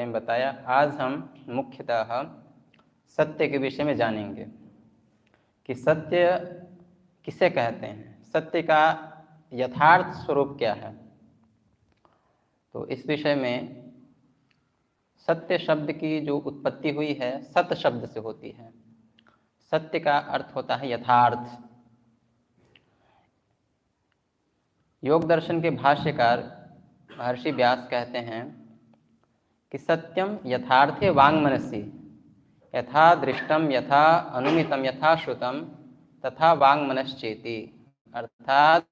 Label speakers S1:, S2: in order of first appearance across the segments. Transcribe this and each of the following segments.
S1: में बताया। आज हम मुख्यतः सत्य के विषय में जानेंगे कि सत्य किसे कहते हैं, सत्य का यथार्थ स्वरूप क्या है। तो इस विषय में सत्य शब्द की जो उत्पत्ति हुई है सत शब्द से होती है। सत्य का अर्थ होता है यथार्थ। योग दर्शन के भाष्यकार महर्षि व्यास कहते हैं कि सत्यम यथार्थे वाङ्मनसि यथा दृष्टम यथा अनुमितम यथा श्रुतम तथा वाङ्मनश्चेति। अर्थात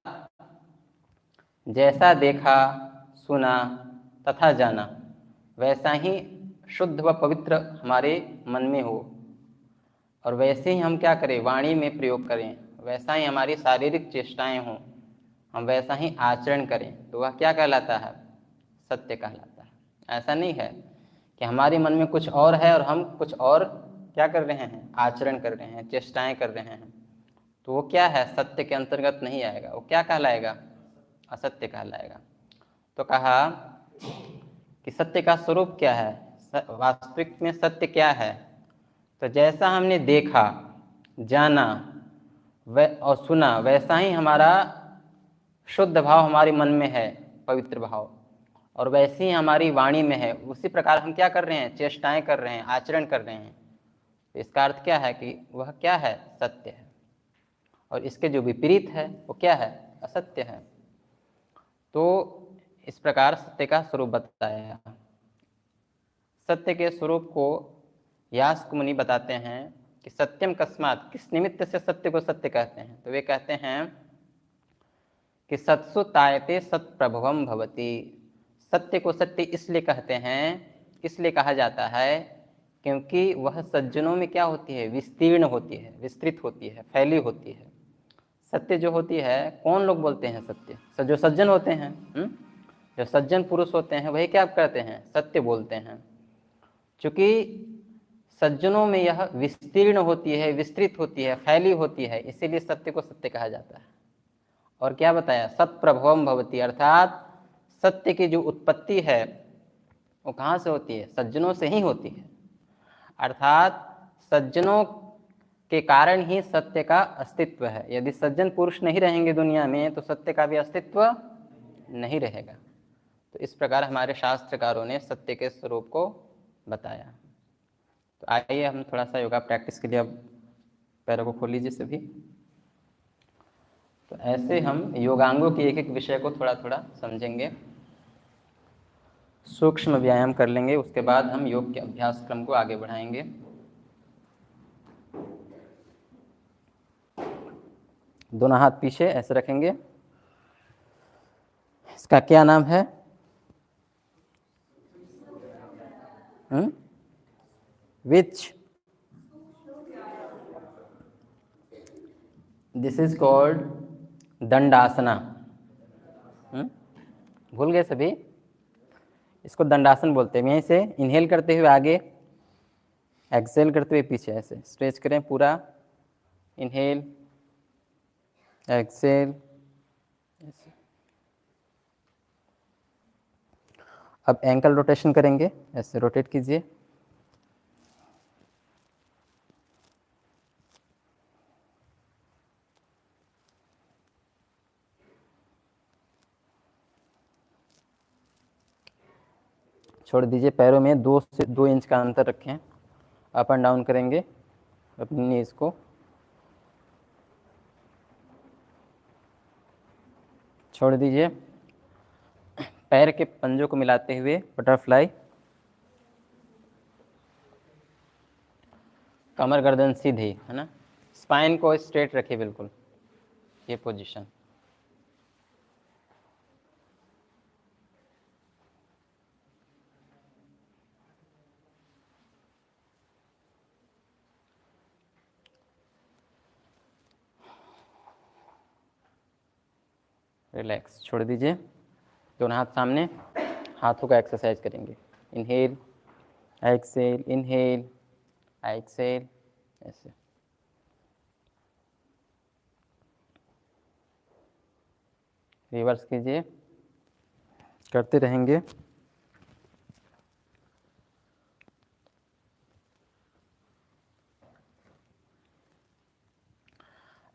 S1: जैसा देखा सुना तथा जाना वैसा ही शुद्ध व पवित्र हमारे मन में हो, और वैसे ही हम क्या करें, वाणी में प्रयोग करें, वैसा ही हमारी शारीरिक चेष्टाएं हों, हम वैसा ही आचरण करें, तो वह क्या कहलाता है, सत्य कहलाता है। ऐसा नहीं है कि हमारे मन में कुछ और है और हम कुछ और क्या कर रहे हैं, आचरण कर रहे हैं, चेष्टाएं कर रहे हैं, तो वो क्या है, सत्य के अंतर्गत नहीं आएगा। वो क्या कहलाएगा, असत्य कहलाएगा। तो कहा कि सत्य का स्वरूप क्या है, वास्तविक में सत्य क्या है। तो जैसा हमने देखा जाना और सुना वैसा ही हमारा शुद्ध भाव हमारे मन में है, पवित्र भाव, और वैसे ही हमारी वाणी में है। उसी प्रकार हम क्या कर रहे हैं, चेष्टाएं कर रहे हैं, आचरण कर रहे हैं। तो इसका अर्थ क्या है कि वह क्या है, सत्य है, और इसके जो विपरीत है वो क्या है, असत्य है। तो इस प्रकार सत्य का स्वरूप बताया। सत्य के स्वरूप को यास्क मुनि बताते हैं कि सत्यम कस्मात्, किस निमित्त से सत्य को सत्य कहते हैं। तो वे कहते हैं कि सत्सु तायते सत्प्रभवम भवति। सत्य को सत्य इसलिए कहते हैं, इसलिए कहा जाता है क्योंकि वह सज्जनों में क्या होती है, विस्तीर्ण होती है, विस्तृत होती है, फैली होती है। सत्य जो होती है, कौन लोग बोलते हैं सत्य, जो सज्जन होते हैं, जो सज्जन पुरुष होते हैं वही क्या करते हैं, सत्य बोलते हैं। चूँकि सज्जनों में यह विस्तीर्ण होती है, विस्तृत होती है, फैली होती है, इसीलिए सत्य को सत्य कहा जाता है। और क्या बताया, सत्प्रभवम भवति, अर्थात सत्य की जो उत्पत्ति है वो कहाँ से होती है, सज्जनों से ही होती है। अर्थात सज्जनों के कारण ही सत्य का अस्तित्व है। यदि सज्जन पुरुष नहीं रहेंगे दुनिया में तो सत्य का भी अस्तित्व नहीं रहेगा। तो इस प्रकार हमारे शास्त्रकारों ने सत्य के स्वरूप को बताया। तो आइए हम थोड़ा सा योगा प्रैक्टिस के लिए अब पैरों को खोल लीजिए सभी। तो ऐसे हम योगांगों के एक एक विषय को थोड़ा थोड़ा समझेंगे, सूक्ष्म व्यायाम कर लेंगे, उसके बाद हम योग के अभ्यास क्रम को आगे बढ़ाएंगे। दोनों हाथ पीछे ऐसे रखेंगे। इसका क्या नाम है, विच, दिस इज कॉल्ड दंडासना। भूल गए सभी, इसको दंडासन बोलते हैं। यहीं से इनहेल करते हुए आगे, एक्सेल करते हुए पीछे, ऐसे स्ट्रेच करें पूरा, इनहेल एक्सेल, ऐसे। अब एंकल रोटेशन करेंगे, ऐसे रोटेट कीजिए। छोड़ दीजिए, पैरों में 2 से 2 इंच का अंतर रखें। अप एंड डाउन करेंगे अपनी नीज को। छोड़ दीजिए, पैर के पंजों को मिलाते हुए बटरफ्लाई, कमर गर्दन सीधी है ना, स्पाइन को स्ट्रेट रखिए बिल्कुल, ये पोजीशन। रिलैक्स, छोड़ दीजिए, दोनों हाथ सामने, हाथों का एक्सरसाइज करेंगे। इनहेल एक्सेल, इनहेल एक्सेल, ऐसे। रिवर्स कीजिए, करते रहेंगे।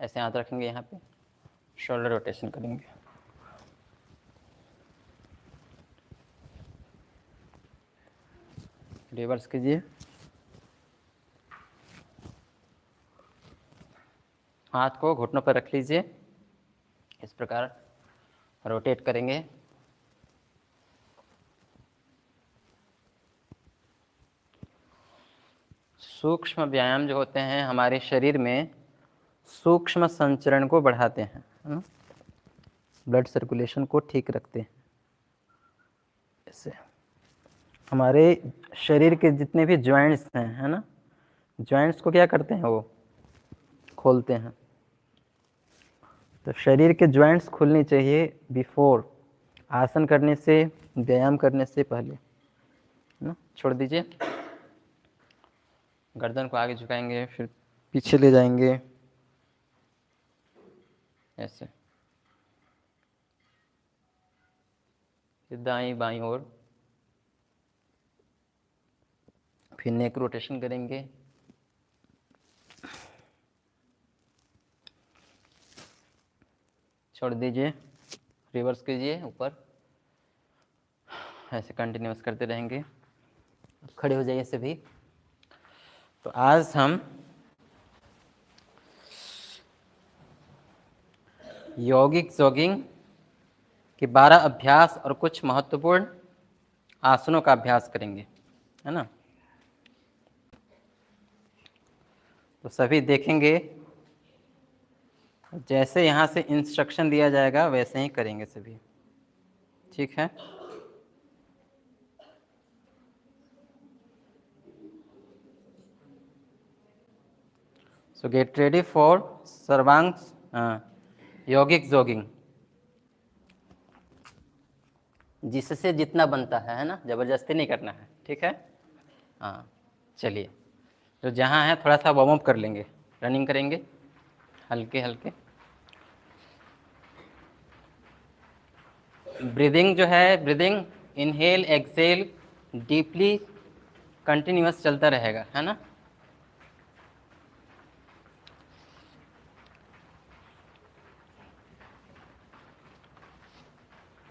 S1: ऐसे हाथ रखेंगे यहाँ पे, शोल्डर रोटेशन करेंगे। रिवर्स कीजिए, हाथ को घुटनों पर रख लीजिए, इस प्रकार रोटेट करेंगे। सूक्ष्म व्यायाम जो होते हैं हमारे शरीर में सूक्ष्म संचरण को बढ़ाते हैं, है ना, ब्लड सर्कुलेशन को ठीक रखते हैं। ऐसे हमारे शरीर के जितने भी जॉइंट्स हैं, है ना, जॉइंट्स को क्या करते हैं, वो खोलते हैं। तो शरीर के जॉइंट्स खुलनी चाहिए बिफोर, आसन करने से, व्यायाम करने से पहले, है ना। छोड़ दीजिए, गर्दन को आगे झुकाएंगे, फिर पीछे ले जाएंगे ऐसे, दाईं बाईं ओर, फिर नेक रोटेशन करेंगे। छोड़ दीजिए, रिवर्स कीजिए ऊपर, ऐसे कंटिन्यूस करते रहेंगे। खड़े हो जाइए सभी। तो आज हम यौगिक जॉगिंग के 12 अभ्यास और कुछ महत्वपूर्ण आसनों का अभ्यास करेंगे, है ना। तो सभी देखेंगे, जैसे यहाँ से इंस्ट्रक्शन दिया जाएगा वैसे ही करेंगे सभी, ठीक है। सो गेट रेडी फॉर सर्वांग यौगिक जॉगिंग, जिससे जितना बनता है ना, जबरदस्ती नहीं करना है, ठीक है। हाँ चलिए, तो जहाँ है थोड़ा सा वार्म अप कर लेंगे, रनिंग करेंगे हल्के हल्के। ब्रीदिंग जो है, breathing inhale exhale deeply continuous चलता रहेगा, है ना।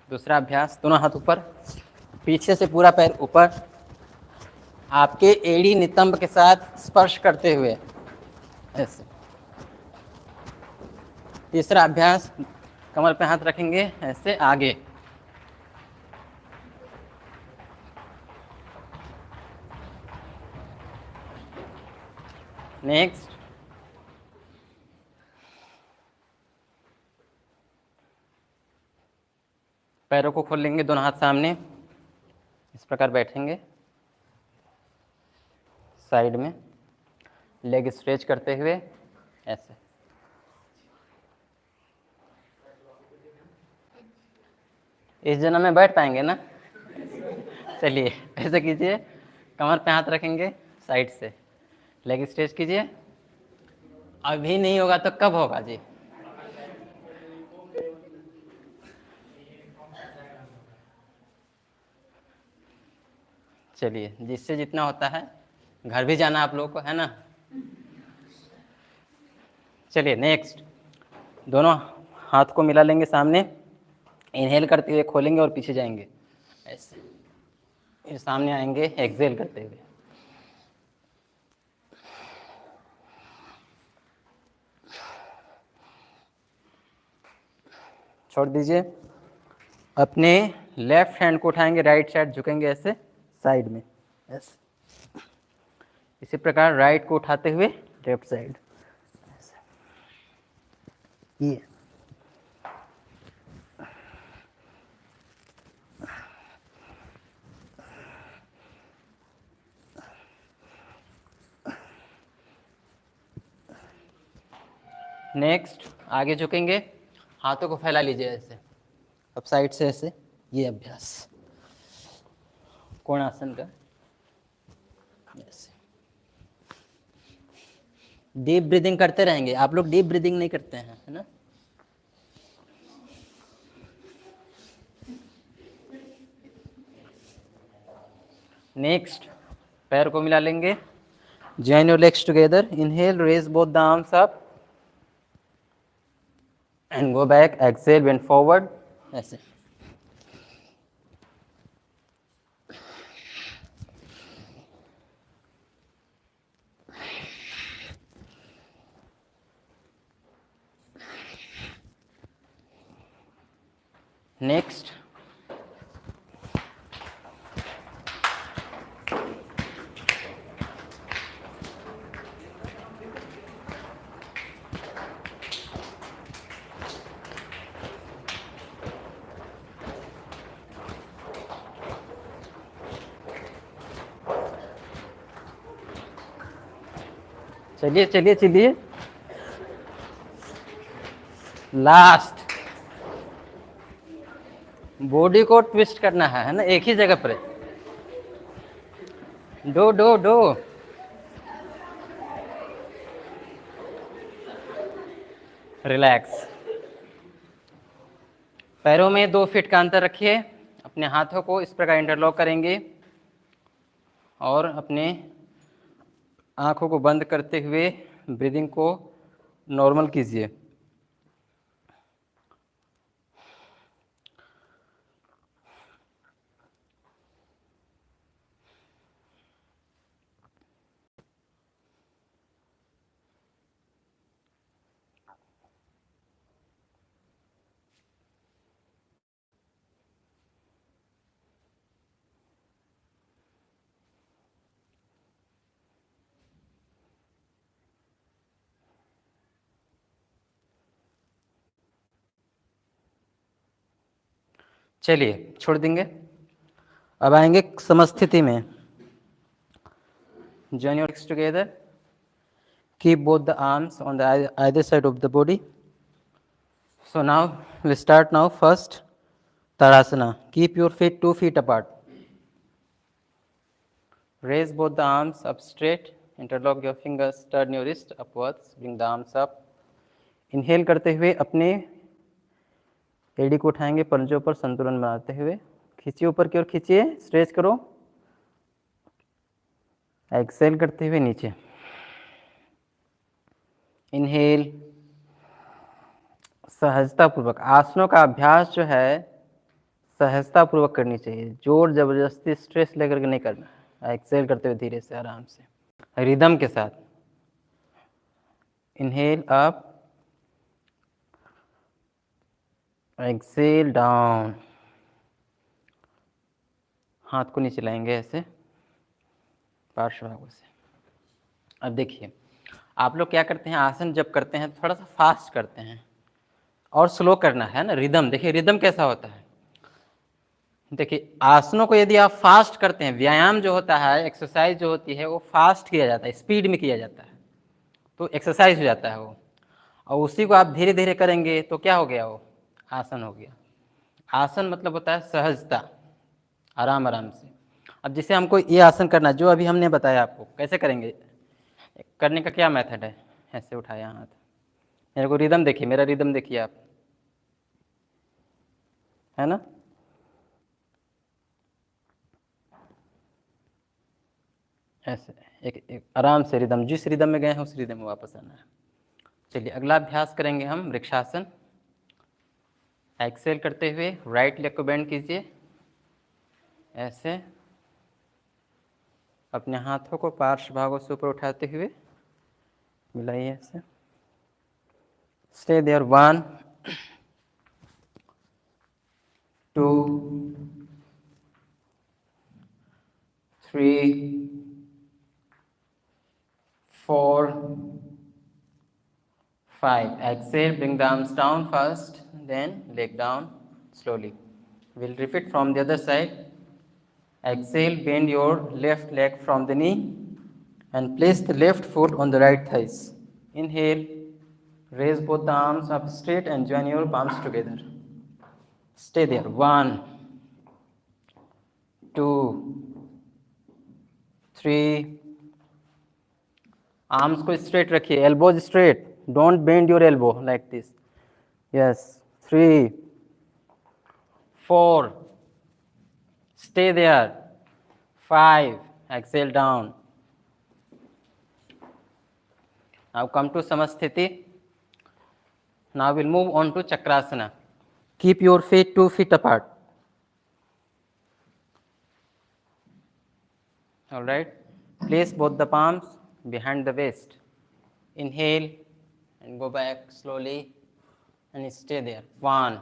S1: दूसरा अभ्यास, दोनों हाथ ऊपर, पीछे से पूरा पैर ऊपर, आपके एड़ी नितंब के साथ स्पर्श करते हुए ऐसे। तीसरा अभ्यास, कमर पे हाथ रखेंगे ऐसे आगे। नेक्स्ट, पैरों को खोल लेंगे, दोनों हाथ सामने, इस प्रकार बैठेंगे साइड में, लेग स्ट्रेच करते हुए ऐसे। इस जन्म में बैठ पाएंगे ना। चलिए ऐसे कीजिए, कमर पे हाथ रखेंगे साइड से, लेग स्ट्रेच कीजिए। अभी नहीं होगा तो कब होगा जी। चलिए, जिससे जितना होता है, घर भी जाना आप लोगों को, है ना। चलिए नेक्स्ट, दोनों हाथ को मिला लेंगे सामने, इनहेल करते हुए खोलेंगे और पीछे जाएंगे ऐसे, फिर सामने आएंगे एक्सेल करते हुए। छोड़ दीजिए, अपने लेफ्ट हैंड को उठाएंगे, राइट साइड झुकेंगे ऐसे साइड में ऐसे। इसी प्रकार राइट को उठाते हुए लेफ्ट साइड ऐसे। ये नेक्स्ट, आगे झुकेंगे, हाथों को फैला लीजिए ऐसे, अब साइड से ऐसे। ये अभ्यास कोणासन का ऐसे। डीप ब्रीदिंग करते रहेंगे, आप लोग डीप ब्रीदिंग नहीं करते हैं, है ना। नेक्स्ट, पैर को मिला लेंगे, join your legs together, inhale, raise both the arms up, and go back, exhale, bend forward, ऐसे। नेक्स्ट, चलिए चलिए चलिए, लास्ट, बॉडी को ट्विस्ट करना है ना, एक ही जगह पर। डो डो डो, रिलैक्स। पैरों में 2 फीट का अंतर रखिए, अपने हाथों को इस प्रकार इंटरलॉक करेंगे और अपने आंखों को बंद करते हुए ब्रीदिंग को नॉर्मल कीजिए। चलिए छोड़ देंगे, अब आएंगे समस्थिति में। Join your legs together. Keep both the arms on the either side of the body. So now we start now. First, Tadasana. Keep your feet 2 feet apart. Raise both the arms up straight. Interlock your fingers. Turn your wrist upwards. Bring the arms up. Inhale करते हुए अपने एड़ी को उठाएंगे पंजों पर संतुलन बनाते हुए। खींचिए ऊपर की ओर, खींचिए, स्ट्रेच करो। एक्सेल करते हुए नीचे। इनहेल। सहजतापूर्वक आसनों का अभ्यास जो है सहजतापूर्वक करनी चाहिए, जोर जबरदस्ती स्ट्रेस लेकर के नहीं करना है। एक्सेल करते हुए धीरे से आराम से रिदम के साथ। Inhale up, exhale down. हाथ को नीचे लाएंगे ऐसे पार्श्व भागों से। अब देखिए आप लोग क्या करते हैं, आसन जब करते हैं थोड़ा सा फास्ट करते हैं और स्लो करना है ना, रिदम। देखिए रिदम कैसा होता है। देखिए आसनों को यदि आप फास्ट करते हैं, व्यायाम जो होता है, एक्सरसाइज जो होती है वो फास्ट किया जाता है, स्पीड में किया जाता है, तो एक्सरसाइज हो जाता है वो। और उसी को आप धीरे धीरे करेंगे तो क्या हो गया, वो आसन हो गया। आसन मतलब होता है सहजता, आराम आराम से। अब जैसे हमको ये आसन करना जो अभी हमने बताया आपको, कैसे करेंगे, करने का क्या मेथड है। ऐसे उठाया हाथ, मेरे को रिदम देखिए, मेरा रिदम देखिए आप, है ना। ऐसे एक आराम से रिदम, जिस रिदम में गए हैं उस रिदम में वापस आना है। चलिए अगला अभ्यास करेंगे हम वृक्षासन। एक्सेल करते हुए राइट लेग को बेंड कीजिए ऐसे, अपने हाथों को पार्श्व भागों से ऊपर उठाते हुए मिलाइए ऐसे। Stay there. 1 2 3 4 5. Exhale, bring the arms down first, then leg down slowly. We'll repeat from the other side. Exhale, bend your left leg from the knee and place the left foot on the right thighs. Inhale, raise both the arms up straight and join your palms together. Stay there. 1 2 3. Arms को straight रखिए, elbows straight. Don't bend your elbow like this. Yes. 3 4. Stay there. 5. Exhale down. Now come to Samasthiti. Now we'll move on to Chakrasana. Keep your feet 2 feet apart. All right. Place both the palms behind the waist. Inhale and go back slowly and stay there. 1,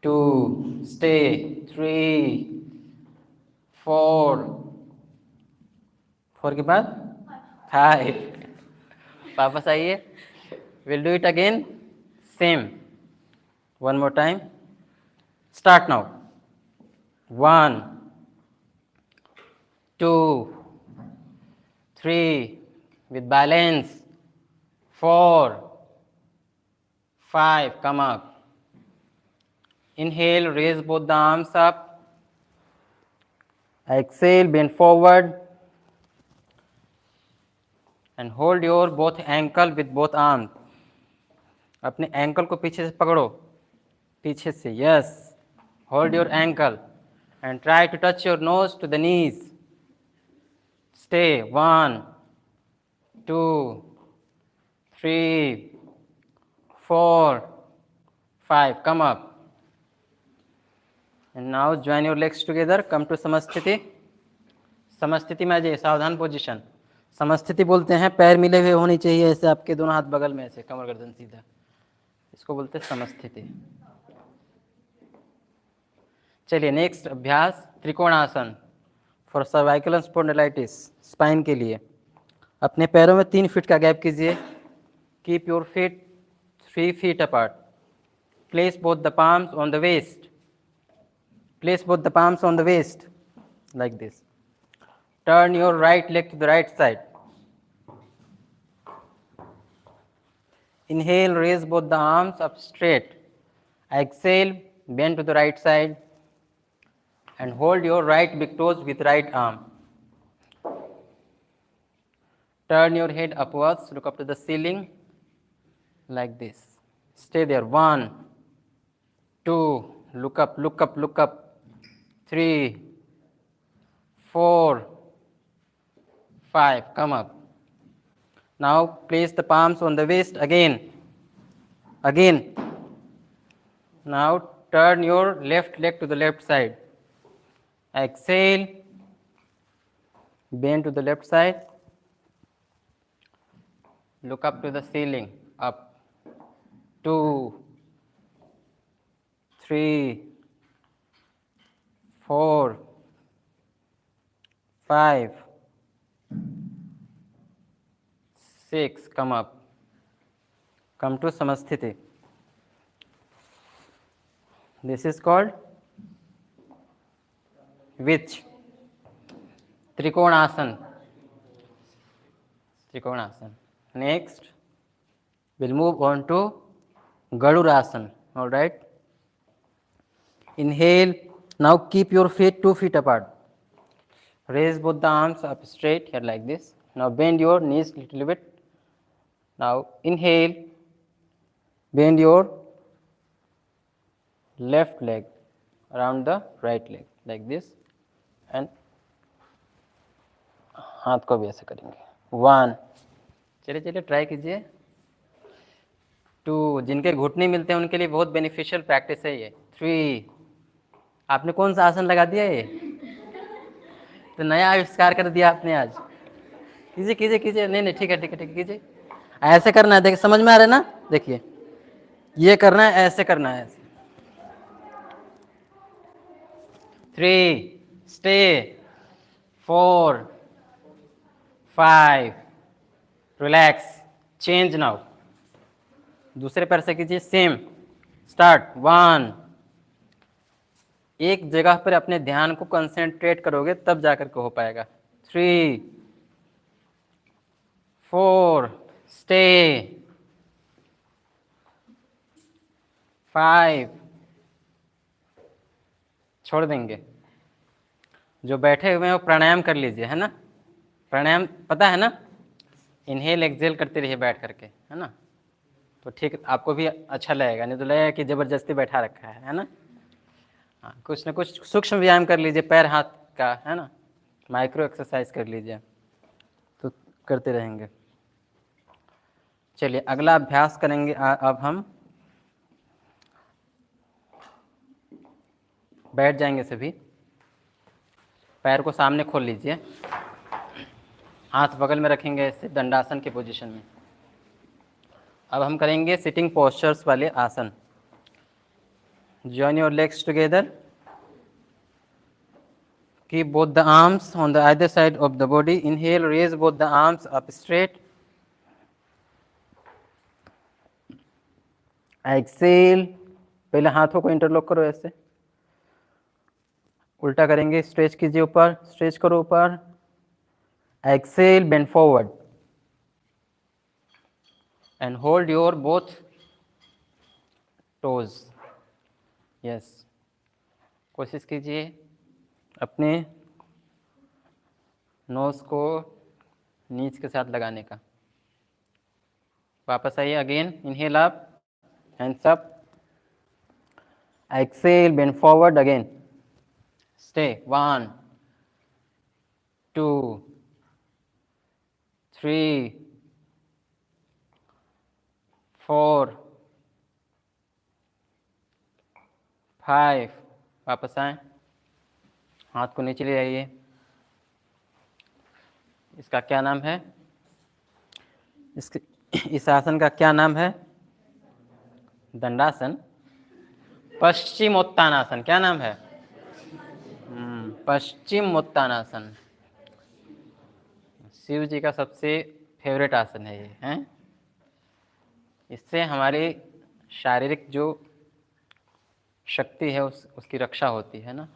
S1: 2, stay. 3, 4. 4 के बाद 5. वापस आइए. We'll do it again. Same. One more time. Start now. 1, 2, 3, with balance. 4, 5, come up. Inhale, raise both the arms up. Exhale, bend forward. And hold your both ankle with both arms. अपने ankle को पीछे से पकड़ो. पीछे से, yes. Hold your ankle. And try to touch your nose to the knees. Stay. 1, 2, 3, 4, 5. Come up. And now join your legs together. Come to Samasthiti. समस्थिति में आ जाइए. सावधान पोजीशन. समस्थिति बोलते हैं पैर मिले हुए होनी चाहिए ऐसे, आपके दोनों हाथ बगल में ऐसे, कमर गर्दन सीधा. इसको बोलते हैं समस्थिति. चलिए नेक्स्ट अभ्यास trikonasana for cervical spondylitis, spine के लिए. अपने पैरों में 3 फीट का गैप कीजिए. Keep your feet 3 feet apart. Place both the palms on the waist. Place both the palms on the waist like this. Turn your right leg to the right side. Inhale, raise both the arms up straight. Exhale, bend to the right side and hold your right big toes with right arm. Turn your head upwards, look up to the ceiling like this. Stay there. 1, 2, look up, look up, look up. 3, 4, 5, come up. Now place the palms on the waist again. Now turn your left leg to the left side. Exhale, bend to the left side. Look up to the ceiling. Up. 2, 3, 4, 5, 6. Come up. Come to Samasthiti. This is called which? Trikonasana. Next, we'll move on to Gadurasana. All right. Inhale. Now keep your feet 2 feet apart. Raise both the arms up straight here like this. Now bend your knees a little bit. Now inhale. Bend your left leg around the right leg like this. And हाथ को भी ऐसे करेंगे. 1. चलिए try कीजिए. 2. जिनके घुटने मिलते हैं उनके लिए बहुत बेनिफिशियल प्रैक्टिस है ये. 3. आपने कौन सा आसन लगा दिया ये? तो नया आविष्कार कर दिया आपने आज. कीजिए. नहीं ठीक है कीजिए. ऐसे करना है. देखिए समझ में आ रहा है ना. देखिए ये करना है, ऐसे करना है. 3. Stay. 4, 5. Relax. Change now. दूसरे पैर से कीजिए. सेम. स्टार्ट. 1. एक जगह पर अपने ध्यान को कंसंट्रेट करोगे तब जाकर के हो पाएगा. 3, 4. Stay. 5. छोड़ देंगे. जो बैठे हुए हैं वो प्राणायाम कर लीजिए, है ना. प्राणायाम पता है ना. इनहेल एक्सहेल करते रहिए बैठ करके, है ना. तो ठीक, आपको भी अच्छा लगेगा. नहीं तो लगेगा कि ज़बरदस्ती बैठा रखा है ना. हाँ, कुछ ना कुछ सूक्ष्म व्यायाम कर लीजिए पैर हाथ का, है ना. माइक्रो एक्सरसाइज कर लीजिए तो करते रहेंगे. चलिए अगला अभ्यास करेंगे अब हम बैठ जाएंगे सभी, पैर को सामने खोल लीजिए, हाथ बगल में रखेंगे ऐसे दंडासन की पोजीशन में। अब हम करेंगे सिटिंग पोस्चर्स वाले आसन। Join your legs together, keep both the arms on the either side of the body. Inhale, raise both the arms up straight. Exhale, पहले हाथों को इंटरलॉक करो ऐसे, उल्टा करेंगे, स्ट्रेच कीजिए ऊपर, स्ट्रेच करो ऊपर, exhale, bend forward and hold your both toes. Yes, कोशिश कीजिए अपने नोज को नीच के साथ लगाने का। वापस आइए, again inhale up, hands up, exhale, bend forward again, stay 1 2 3 4 5। वापस आए, हाथ को नीचे ले आइए। इसका क्या नाम है? इस आसन का क्या नाम है? दंडासन, पश्चिमोत्तानासन। क्या नाम है? पश्चिमोत्तानासन। शिव जी का सबसे फेवरेट आसन है ये, हैं? इससे हमारी शारीरिक जो शक्ति है उसकी रक्षा होती है ना,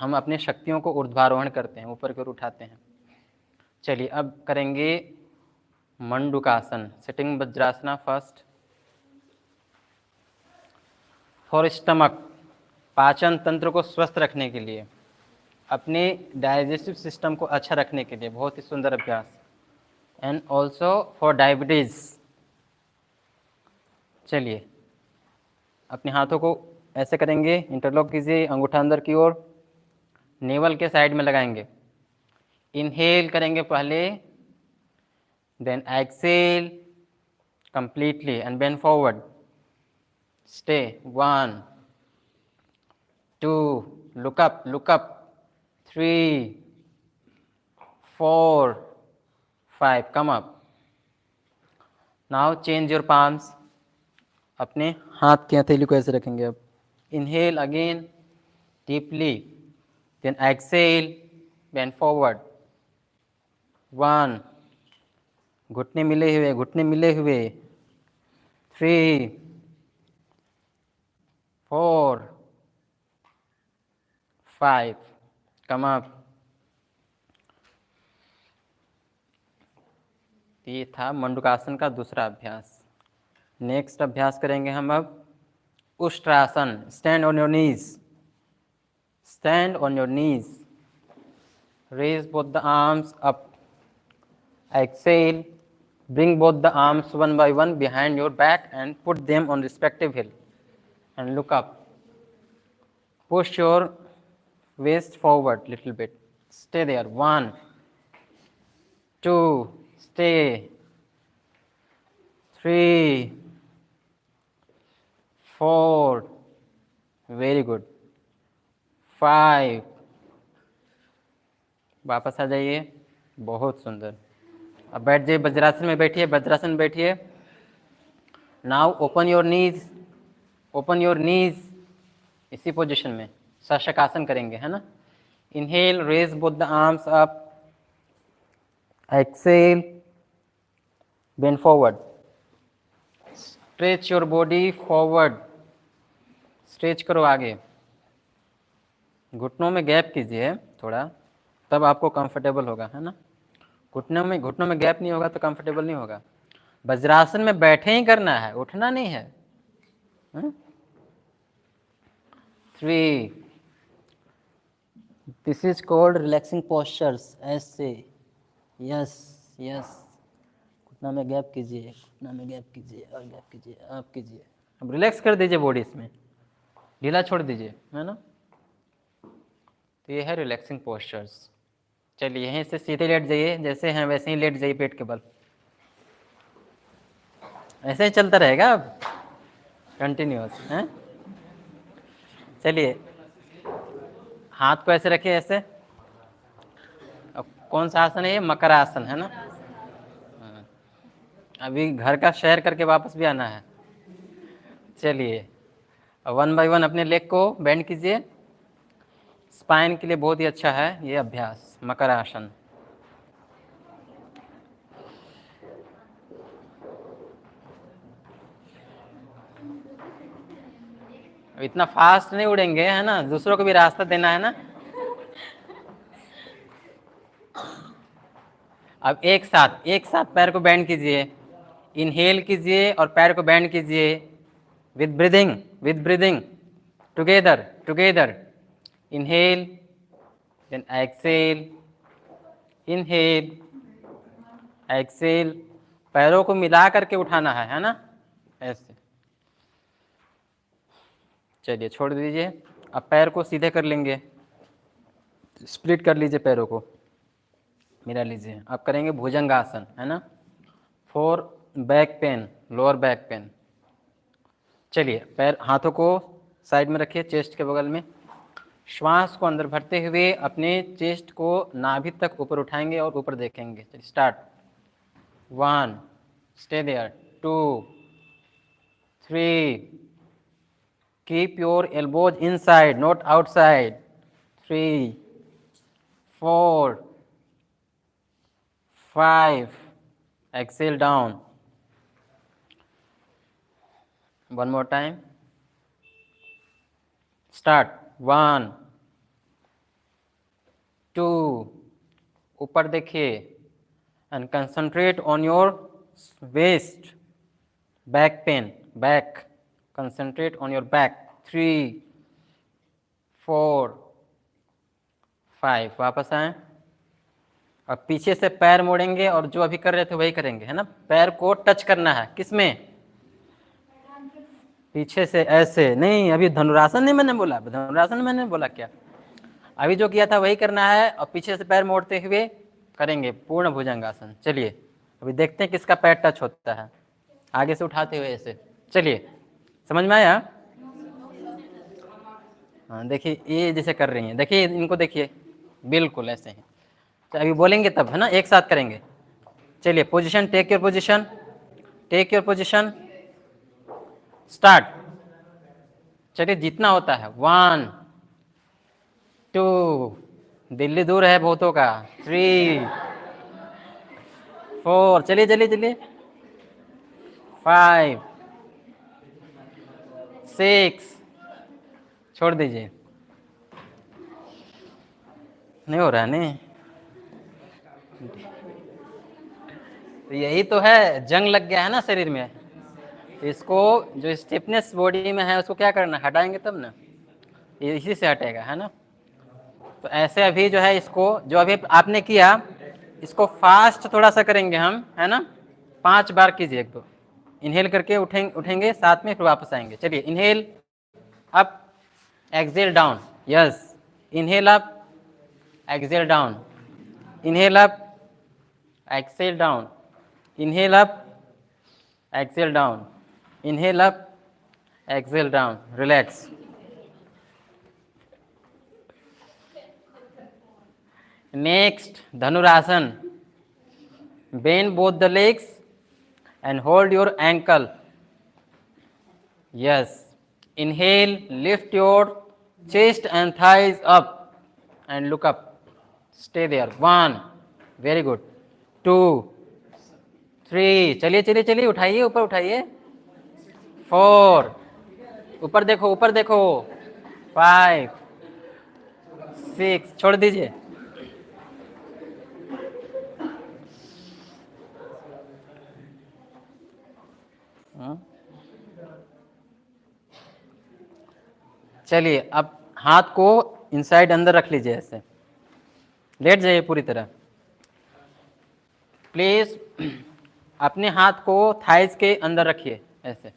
S1: हम अपनी शक्तियों को ऊर्ध्वारोहण करते हैं, ऊपर की ओर उठाते हैं। चलिए अब करेंगे मंडूकासन, सिटिंग वज्रासना फर्स्ट। फॉर स्टमक, पाचन तंत्र को स्वस्थ रखने के लिए, अपने डाइजेस्टिव सिस्टम को अच्छा रखने के लिए बहुत ही सुंदर अभ्यास, एंड ऑल्सो फॉर डायबिटीज। चलिए अपने हाथों को ऐसे करेंगे, इंटरलॉक कीजिए, अंगूठा अंदर की ओर, नेवल के साइड में लगाएंगे। इनहेल करेंगे पहले, then exhale completely and bend forward, stay 1 2, look up 3 4 5, come up. Now change your palms, अपने हाथ की हथेली को ऐसे रखेंगे। अब inhale again deeply, then exhale, bend forward, 1, घुटने मिले हुए 3 4 5, कम अप। ये था मंडूकासन का दूसरा अभ्यास। नेक्स्ट अभ्यास करेंगे हम अब उष्ट्रासन, stand on your knees, stand on your knees, raise both the arms up, exhale, bring both the arms one by one behind your back and put them on respective heel and look up. Push your waist forward little bit, stay there, 1 2, stay 3 4, very good, 5। वापस आ जाइए, बहुत सुंदर। अब बैठ जाइए, वज्रासन में बैठिए, वज्रासन में बैठिए। Now open your knees, open your knees, इसी पोजीशन में शशकासन करेंगे, है ना। Inhale, raise both the arms up, exhale, bend forward, stretch your body forward, stretch करो आगे, घुटनों में गैप कीजिए थोड़ा, तब आपको कंफर्टेबल होगा, है ना। घुटनों में गैप नहीं होगा तो कंफर्टेबल नहीं होगा। वज्रासन में बैठे ही करना है, उठना नहीं है। 3, this is called relaxing postures, ऐसे, यस यस। घुटना में गैप कीजिए, घुटना में गैप कीजिए और गैप कीजिए, आप कीजिए। अब रिलैक्स कर दीजिए बॉडी, इसमें ढीला छोड़ दीजिए, है ना। तो ये है रिलैक्सिंग पोस्चर्स। चलिए यहीं से सीधे लेट जाइए, जैसे हैं वैसे ही लेट जाइए पेट के बल। ऐसे ही चलता रहेगा अब कंटिन्यूअस हैं। चलिए हाथ को ऐसे रखिए ऐसे। अब कौन सा आसन है ये? मकर आसन है ना। हाँ। अभी घर का शेयर करके वापस भी आना है। चलिए वन बाय वन अपने लेग को बेंड कीजिए। स्पाइन के लिए बहुत ही अच्छा है ये अभ्यास, मकर आसन। इतना फास्ट नहीं उड़ेंगे है ना, दूसरों को भी रास्ता देना है ना। अब एक साथ पैर को बेंड कीजिए। इनहेल कीजिए और पैर को बेंड कीजिए with breathing together. Inhale then exhale, inhale exhale. पैरों को मिला करके उठाना है ना, ऐसे। चलिए छोड़ दीजिए। अब पैर को सीधे कर लेंगे, स्प्लिट कर लीजिए पैरों को, मिला लीजिए। अब करेंगे भुजंगासन है ना, for back pain, lower back pain. चलिए पैर हाथों को साइड में रखिए, चेस्ट के बगल में। श्वास को अंदर भरते हुए अपने चेस्ट को नाभि तक ऊपर उठाएंगे और ऊपर देखेंगे। चलिए start. 1, stay there. 2, 3, keep your elbows inside not outside. 3, 4, 5, exhale down. One more time. Start. 1, 2, ऊपर देखिए and concentrate on your waist, back pain, back. Concentrate on your back. 3, 4, 5. वापस आए। अब पीछे से पैर मोड़ेंगे और जो अभी कर रहे थे वही करेंगे है ना। पैर को टच करना है, किसमें? पीछे से ऐसे नहीं। अभी धनुरासन नहीं मैंने बोला, धनुरासन मैंने बोला क्या? अभी जो किया था वही करना है और पीछे से पैर मोड़ते हुए करेंगे पूर्ण भुजंगासन। चलिए अभी देखते हैं किसका पैर टच होता है, आगे से उठाते हुए ऐसे। चलिए समझ में आया? हाँ देखिए ये जैसे कर रही हैं, देखिए इनको देखिए, बिल्कुल ऐसे ही। तो अभी बोलेंगे तब है ना, एक साथ करेंगे। चलिए position, take your position, take your position, start. चलिए जितना होता है। 1, 2, दिल्ली दूर है बहुतों का। 3, 4, चलिए चलिए चलिए। 5, 6, छोड़ दीजिए, नहीं हो रहा है नहीं। तो यही तो है, जंग लग गया है ना शरीर में। इसको जो स्टिफनेस बॉडी में है उसको क्या करना, हटाएंगे तब ना, ये इसी से हटेगा है ना। तो ऐसे अभी जो है इसको, जो अभी आपने किया इसको फास्ट थोड़ा सा करेंगे हम है ना। 5 बार कीजिए, 1 2। इनहेल करके उठेंगे साथ में, फिर वापस आएंगे। चलिए inhale up, exhale down. Yes, inhale up, exhale down, inhale up, exhale down, inhale up, exhale down, inhale up, exhale down. Relax. Next dhanurasana. Bend both the legs and hold your ankle. Yes. Inhale, lift your chest and thighs up and look up. Stay there. 1, very good. 2, 3, चलिए चलिए चलिए, उठाइए ऊपर उठाइए। 4, ऊपर देखो ऊपर देखो। 5, 6, छोड़ दीजिए। चलिए अब हाथ को इनसाइड अंदर रख लीजिए, ऐसे लेट जाइए पूरी तरह। प्लीज अपने हाथ को थाइस के अंदर रखिए ऐसे,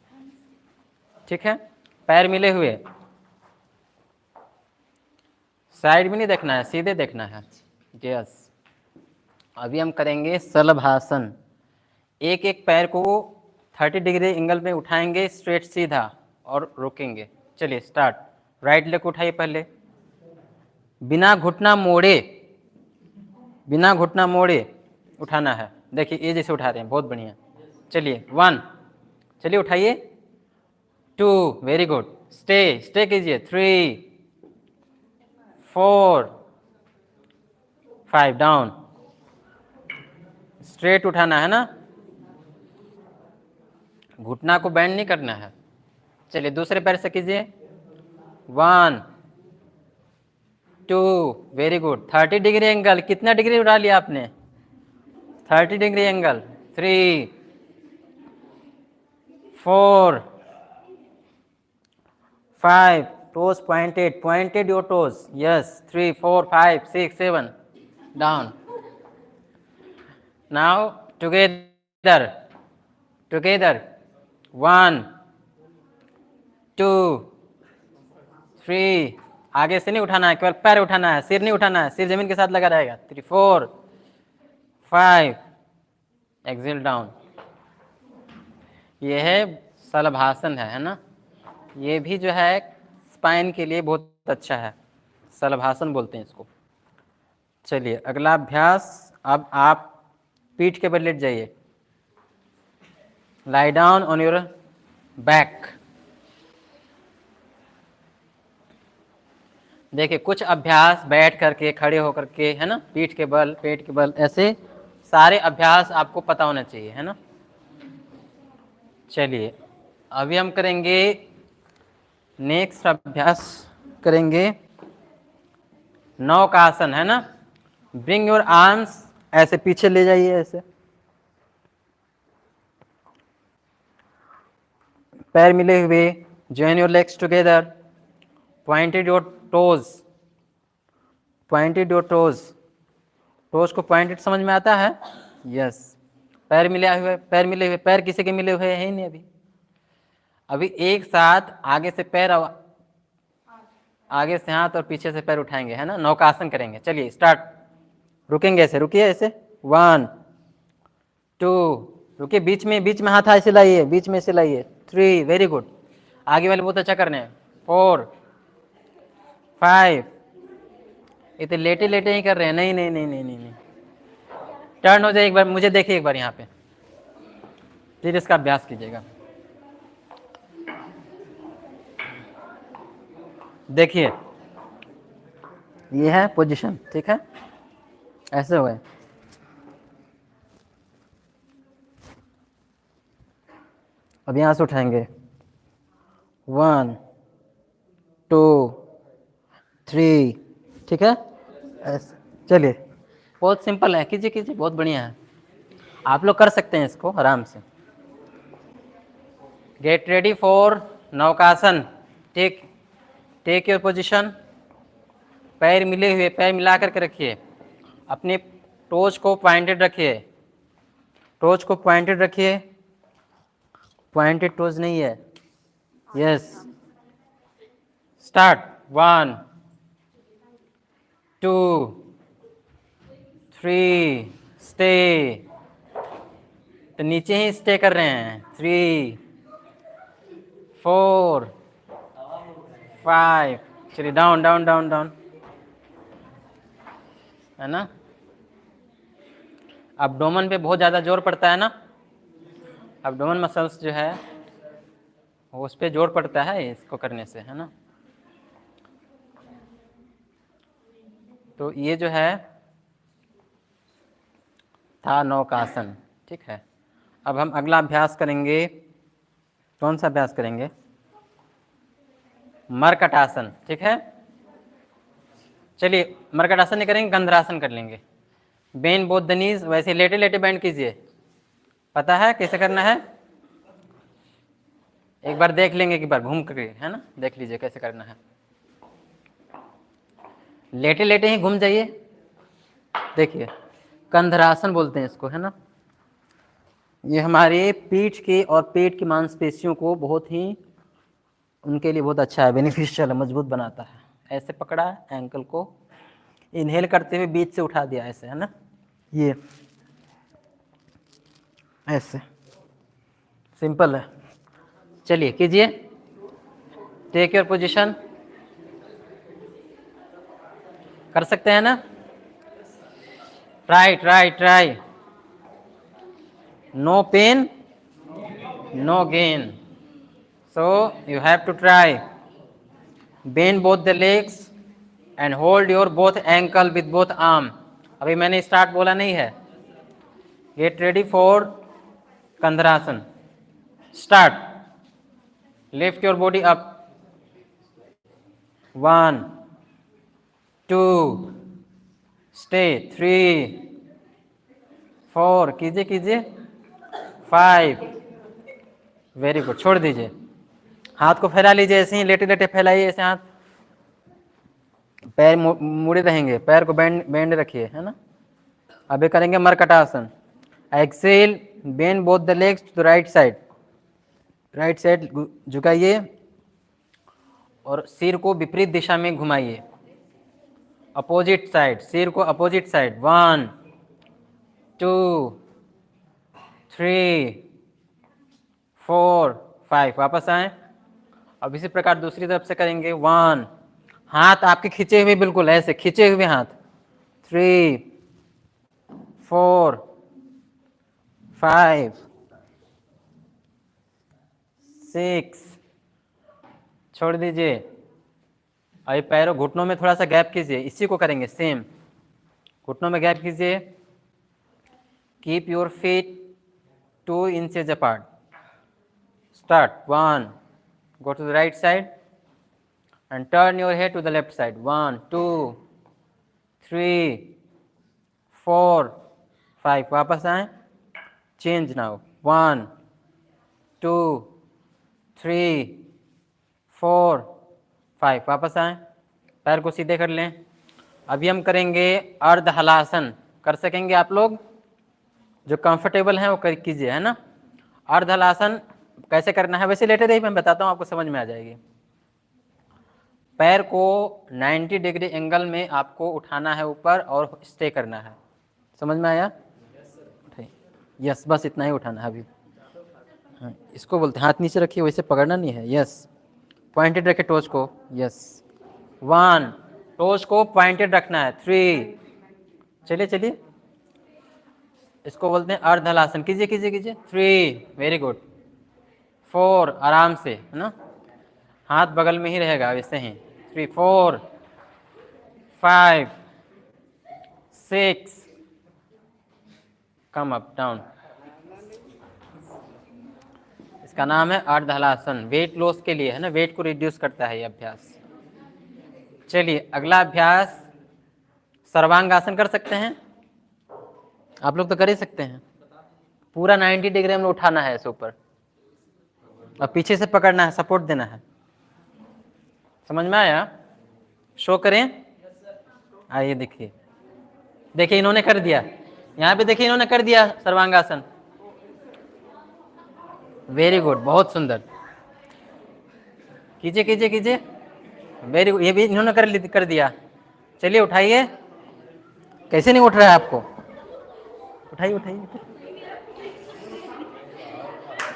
S1: ठीक है। पैर मिले हुए, साइड में नहीं देखना है, सीधे देखना है। यस। अभी हम करेंगे शलभासन। एक एक पैर को 30 डिग्री एंगल में उठाएंगे स्ट्रेट सीधा और रोकेंगे। चलिए स्टार्ट। राइट लेग उठाइए पहले, बिना घुटना मोड़े, बिना घुटना मोड़े उठाना है। देखिए ये जैसे उठा रहे हैं, बहुत बढ़िया। चलिए 1, चलिए उठाइए। 2, वेरी गुड। स्टे कीजिए। 3, 4, 5, डाउन। स्ट्रेट उठाना है ना, घुटना को बेंड नहीं करना है। चलिए दूसरे पैर से कीजिए। 1, 2, वेरी गुड। 30 डिग्री एंगल, कितना डिग्री उठा लिया आपने? 30 degree angle. 3, 4, 5, toes pointed your toes. Yes, 3, 4, 5, 6, 7, down. Now together. 1, 2, 3, आगे से नहीं उठाना है, केवल पैर उठाना है, सिर नहीं उठाना है, सिर जमीन के साथ लगा रहेगा। 3, 4, 5, एक्सेल डाउन। ये है शलभासन है ना, ये भी जो है स्पाइन के लिए बहुत अच्छा है, शलभासन बोलते हैं इसको। चलिए अगला अभ्यास, अब आप पीठ के बल लेट जाइए। Lie down on your back. देखिए कुछ अभ्यास बैठ करके, खड़े होकर के, है ना, पीठ के बल, पेट के बल, ऐसे सारे अभ्यास आपको पता होना चाहिए, है ना। चलिए अभी हम करेंगे नेक्स्ट अभ्यास, करेंगे नौकासन, है ना। ब्रिंग योर आर्म्स, ऐसे पीछे ले जाइए, ऐसे पैर मिले हुए, join your legs together, pointed your toes, pointed your toes. Toes को पॉइंटेड समझ में आता है? यस। पैर मिले हुए, पैर मिले हुए, पैर किसी के मिले हुए हैं ही नहीं अभी। अभी एक साथ आगे से पैर, आगे से हाथ और पीछे से पैर उठाएंगे, है ना, नौकासन करेंगे। चलिए स्टार्ट। रुकेंगे ऐसे, रुकिए ऐसे। 1, 2, रुकिए, बीच में हाथ ऐसे लाइए, बीच में से लाइए। 3, वेरी गुड, आगे वाले बहुत अच्छा करने हैं। 4, 5, ये तो लेटे लेटे ही कर रहे हैं। नहीं नहीं नहीं नहीं नहीं, नहीं। टर्न हो जाए एक बार, मुझे देखिए एक बार यहाँ पे, फिर इसका अभ्यास कीजिएगा। देखिए ये है पोजीशन, ठीक है, ऐसे हुए। अब यहाँ से उठाएंगे। 1, 2, 3, ठीक है, ऐसे। चलिए बहुत सिंपल है, कीजिए कीजिए, बहुत बढ़िया है, आप लोग कर सकते हैं इसको आराम से। गेट रेडी फॉर नौकासन। Take your position. पैर मिले हुए, पैर मिला करके रखिए, अपने टोज को पॉइंटेड रखिए, टोज को पॉइंटेड रखिए, पॉइंटेड टोज नहीं है। Yes, start. 1, 2, 3, स्टे, तो नीचे ही स्टे कर रहे हैं। 3, 4, 5, चलिए डाउन डाउन डाउन डाउन, है ना। एब्डोमेन पे बहुत ज़्यादा जोर पड़ता है ना, एब्डोमेन मसल्स जो है उस पर जोर पड़ता है इसको करने से, है ना। तो ये जो है था नौकासन, ठीक है। अब हम अगला अभ्यास करेंगे, कौन सा अभ्यास करेंगे? मरकटासन, ठीक है। चलिए मरकटासन नहीं करेंगे, गंधरासन कर लेंगे। बेन बोथ द नीज, वैसे लेटे लेटे बैंड कीजिए, पता है कैसे करना है? एक बार देख लेंगे, एक बार घूम करके, है ना, देख लीजिए कैसे करना है। लेटे लेटे ही घूम जाइए, देखिए कंधरासन बोलते हैं इसको, है ना। ये हमारे पीठ के और पेट की मांसपेशियों को बहुत ही, उनके लिए बहुत अच्छा है, बेनिफिशियल है, मजबूत बनाता है। ऐसे पकड़ा एंकल को, इनहेल करते हुए बीच से उठा दिया ऐसे, है ना, ये ऐसे। सिंपल है। चलिए कीजिए, टेक योर पोजीशन। कर सकते हैं ना? Try. No pain no gain, so you have to try. Bend both the legs and hold your both ankle with both arm. अभी मैंने स्टार्ट बोला नहीं है। Get ready for Kandharasana. Start. Lift your body up. 1 2 stay 3 4 कीजिए 5। Very good. छोड़ दीजिए, हाथ को फैला लीजिए, ऐसे ही लेटे लेटे फैलाइए, ऐसे हाथ, पैर मुड़े रहेंगे, पैर को बैंड रखिए, है ना। अभी करेंगे मरकटासन। Exhale, bend both the legs to the right side झुकाइए और सिर को विपरीत दिशा में घुमाइए, अपोजिट साइड, सिर को अपोजिट साइड। 1 2 3 4 5। वापस आए। अब इसी प्रकार दूसरी तरफ से करेंगे। 1, हाथ आपके खींचे हुए, बिल्कुल ऐसे खींचे हुए हाथ। 3 4 5 6। छोड़ दीजिए। अभी पैरों घुटनों में थोड़ा सा गैप कीजिए, इसी को करेंगे सेम। घुटनों में गैप कीजिए। Keep your feet 2 inches apart. Start. 1, go to the right side and turn your head to the left side. 1 2 3 4 5। वापस आए। Change now. 1 2 3 4 5। वापस आए। पैर को सीधे कर लें। अभी हम करेंगे अर्ध हलासन। कर सकेंगे आप लोग? जो कंफर्टेबल हैं वो कर कीजिए, है ना। अर्ध हलासन कैसे करना है, वैसे लेटे रहिए, मैं बताता हूँ, आपको समझ में आ जाएगी। पैर को 90 डिग्री एंगल में आपको उठाना है ऊपर और स्टे करना है। समझ में आया? यस, बस इतना ही उठाना है अभी। हाँ, इसको बोलते हैं हाथ नीचे रखिए, वैसे पकड़ना नहीं है। यस, पॉइंटेड रखे टोज को। यस, 1, टोज को पॉइंटेड रखना है। 3, चलिए, इसको बोलते हैं अर्ध हलासन। कीजिए 3, वेरी गुड। 4, आराम से, है ना, हाथ बगल में ही रहेगा वैसे ही। 3 4 5 6, कम अप डाउन। इसका नाम है अर्ध हलासन। वेट लॉस के लिए, है ना, वेट को रिड्यूस करता है ये अभ्यास। चलिए अगला अभ्यास सर्वांगासन। कर सकते हैं आप लोग? तो कर ही सकते हैं। पूरा 90 डिग्री में उठाना है इसे ऊपर और पीछे से पकड़ना है, सपोर्ट देना है। समझ में आया? शो करें। आइए देखिए इन्होंने कर दिया। यहाँ पे देखिए इन्होंने कर दिया सर्वांगासन। वेरी गुड, बहुत सुंदर। कीजिए। वेरी गुड, ये भी इन्होंने कर दिया। चलिए उठाइए। कैसे नहीं उठ रहा है आपको? उठाइए।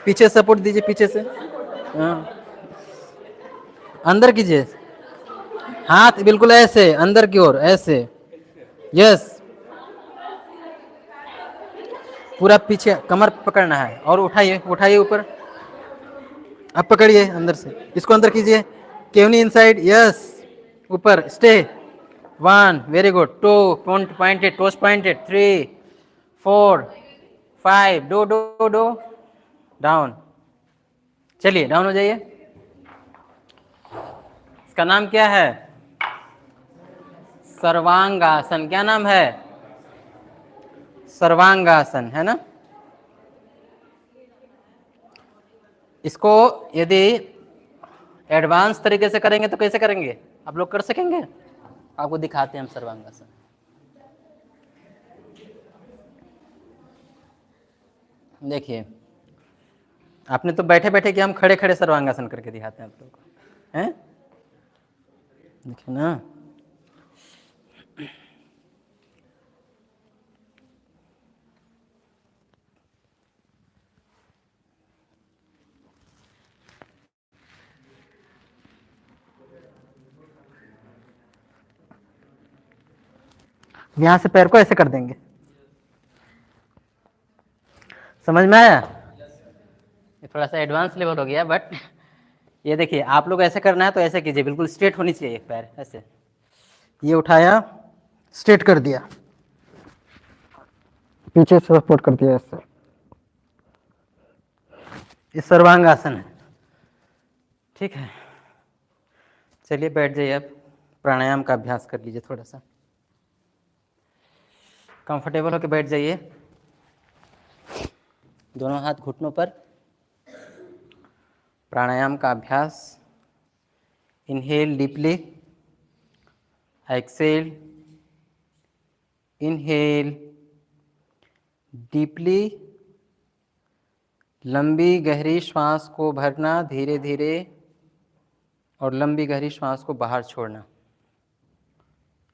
S1: पीछे सपोर्ट दीजिए, पीछे से। हाँ, अंदर कीजिए, हाथ बिल्कुल ऐसे अंदर की ओर, ऐसे। यस, पूरा पीछे कमर पकड़ना है और उठाइए ऊपर। अब पकड़िए अंदर से, इसको अंदर कीजिए। केवनी इनसाइड। यस, ऊपर stay. 1, very good. 2, pointed, toes pointed. 3 4 5, डो डाउन। चलिए डाउन हो जाइए। इसका नाम क्या है? सर्वांगासन। क्या नाम है? सर्वांगासन, है ना। इसको यदि एडवांस तरीके से करेंगे तो कैसे करेंगे? आप लोग कर सकेंगे? आपको दिखाते हैं हम सर्वांगासन। देखिए, आपने तो बैठे बैठे कि हम खड़े खड़े सर्वांगासन करके दिखाते हैं आप लोगों को, हैं? देखिए ना, यहाँ से पैर को ऐसे कर देंगे, समझ में आया? ये थोड़ा सा एडवांस लेवल हो गया, बट ये देखिए आप लोग ऐसे करना है तो ऐसे कीजिए, बिल्कुल स्ट्रेट होनी चाहिए पैर, ऐसे ये उठाया, स्ट्रेट कर दिया, पीछे से सपोर्ट कर दिया ऐसे, ये सर्वांगासन है। ठीक है, चलिए बैठ जाइए, अब प्राणायाम का अभ्यास कर लीजिए, थोड़ा सा कंफर्टेबल होकर बैठ जाइए, दोनों हाथ घुटनों पर। प्राणायाम का अभ्यास, inhale deeply, exhale, inhale deeply, लंबी गहरी श्वास को भरना धीरे धीरे और लंबी गहरी श्वास को बाहर छोड़ना,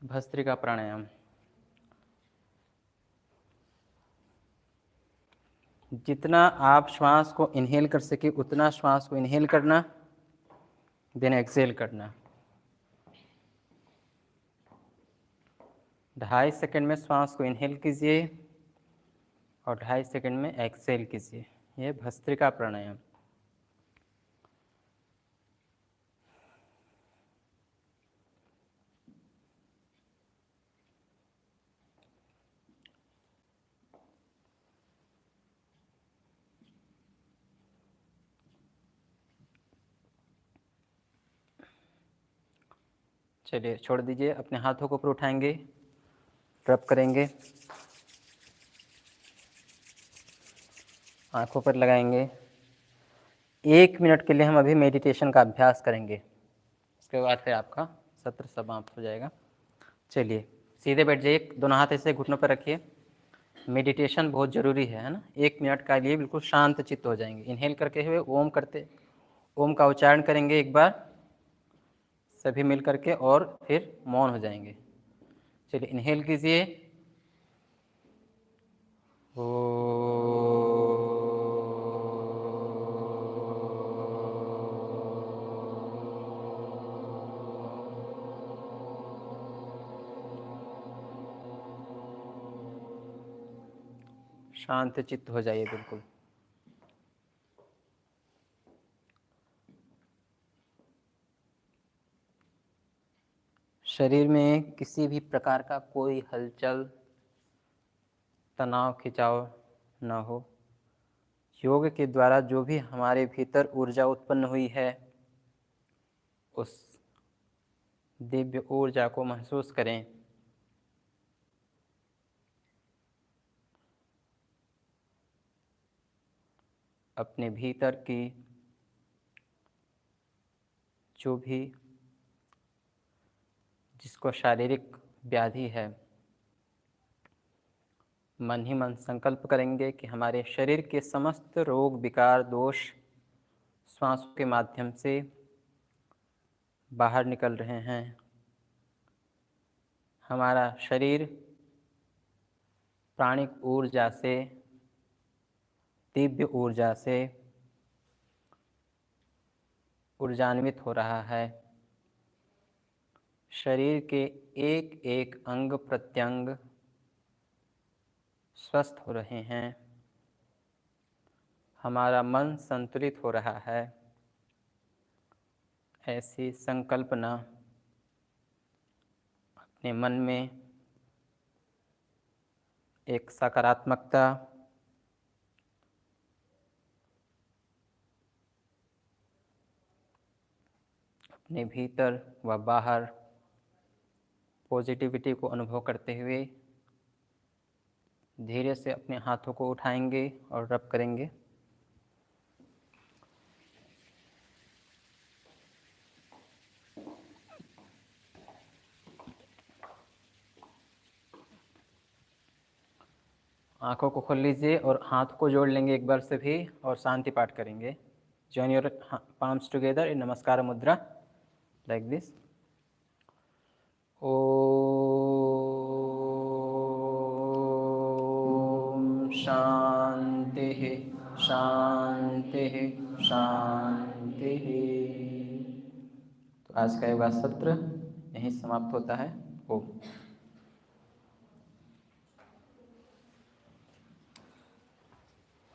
S1: भस्त्रिका प्राणायाम। जितना आप श्वास को इनहेल कर सके उतना श्वास को इनहेल करना, देन एक्सेल करना। 2.5 सेकंड में श्वास को इनहेल कीजिए और 2.5 सेकंड में एक्सेल कीजिए। यह भस्त्रिका प्राणायाम। चलिए छोड़ दीजिए, अपने हाथों को ऊपर उठाएंगे, रब करेंगे, आंखों पर लगाएंगे। 1 मिनट के लिए हम अभी मेडिटेशन का अभ्यास करेंगे, उसके बाद फिर आपका सत्र समाप्त हो जाएगा। चलिए सीधे बैठ जाइए, दोनों हाथ ऐसे घुटनों पर रखिए। मेडिटेशन बहुत ज़रूरी है ना। 1 मिनट का लिए बिल्कुल शांत चित्त हो जाएंगे। इनहेल करके हुए ओम करते, ओम का उच्चारण करेंगे एक बार सभी मिल करके और फिर मौन हो जाएंगे। चलिए इनहेल कीजिए, शांत चित्त हो जाइए बिल्कुल। शरीर में किसी भी प्रकार का कोई हलचल, तनाव, खिंचाव न हो। योग के द्वारा जो भी हमारे भीतर ऊर्जा उत्पन्न हुई है, उस दिव्य ऊर्जा को महसूस करें। अपने भीतर की जो भी जिसको शारीरिक व्याधि है, मन ही मन संकल्प करेंगे कि हमारे शरीर के समस्त रोग, विकार, दोष श्वास के माध्यम से बाहर निकल रहे हैं। हमारा शरीर प्राणिक ऊर्जा से, दिव्य ऊर्जा से ऊर्जान्वित हो रहा है। शरीर के एक एक अंग प्रत्यंग स्वस्थ हो रहे हैं। हमारा मन संतुलित हो रहा है। ऐसी संकल्पना अपने मन में एक सकारात्मकता, अपने भीतर व बाहर पॉजिटिविटी को अनुभव करते हुए धीरे से अपने हाथों को उठाएंगे और रब करेंगे। आंखों को खोल लीजिए और हाथ को जोड़ लेंगे एक बार से भी और शांति पाठ करेंगे। Join your palms together in नमस्कार मुद्रा लाइक दिस। ओम शांति शांति शांति। तो आज का योगा सत्र यहीं समाप्त होता है। ओम।